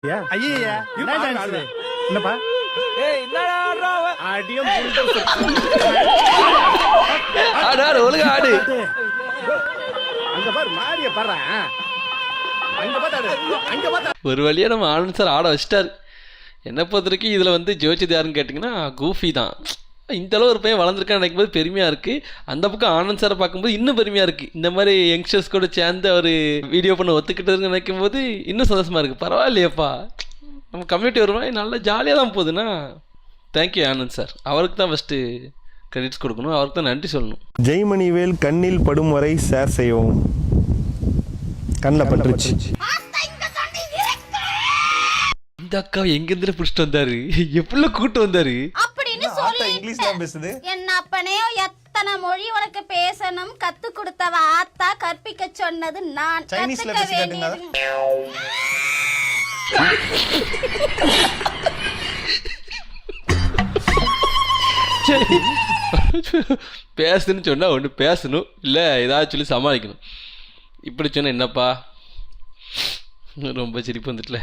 ஐயா என்னப்பா ஆடு ஒழுங்கா ஆடு. ஒரு வழியா நம்ம ஆனந்த் சார் ஆட வச்சிட்டாரு. என்னை பொறுத்த வரைக்கும் இதில் வந்து ஜோதிச்சது யாருன்னு கேட்டிங்கன்னா கூஃபி தான். இந்த அளவு ஒரு பையன் வளர்ந்துருக்கான்னு நினைக்கும் போது பெருமையாக இருக்குது. அந்த பக்கம் ஆனந்த் சாரை பார்க்கும்போது இன்னும் பெருமையாக இருக்குது. இந்த மாதிரி யங்ஸ்டர்ஸ் கூட சேர்ந்து அவர் வீடியோ பண்ண ஒத்துக்கிட்டதுன்னு நினைக்கும் போது இன்னும் சந்தோஷமாக இருக்குது. பரவாயில்லையப்பா, நம்ம கம்யூனிட்டி ஒரு மாதிரி நல்லா ஜாலியாக தான் போகுதுன்னா தேங்க்யூ ஆனந்த் சார். அவருக்கு தான் ஃபஸ்ட்டு கிரெடிட்ஸ் கொடுக்கணும், அவருக்கு தான் நன்றி சொல்லணும். ஜெய்மணிவேல் கண்ணில் படும் வரை ஷேர் செய்யவும். கண்ணில் பட்டுருச்சு. இந்த அக்கா எங்கேருந்து பிடிச்சிட்டு வந்தாரு, எப்படிலாம் கூட்டு வந்தாரு அப்படின்னு சொல்லி இங்கிலீஷ் தான் பேசுது. என்ன அப்பனே எத்தனை மொழி உனக்கு பேசணும் கத்து கொடுத்தவ ஆத்தா, கற்பிக்க சொன்னது நான். சைனீஸ்ல கத்துக்க பேசி காட்டுங்க. வேண்டியது பேசுன்னு சொன்னால் ஒன்று பேசணும், இல்லை ஏதாச்சும் சொல்லி சமாளிக்கணும். இப்படி சொன்னால் என்னப்பா, ரொம்ப சிரிப்பு வந்துட்டுல.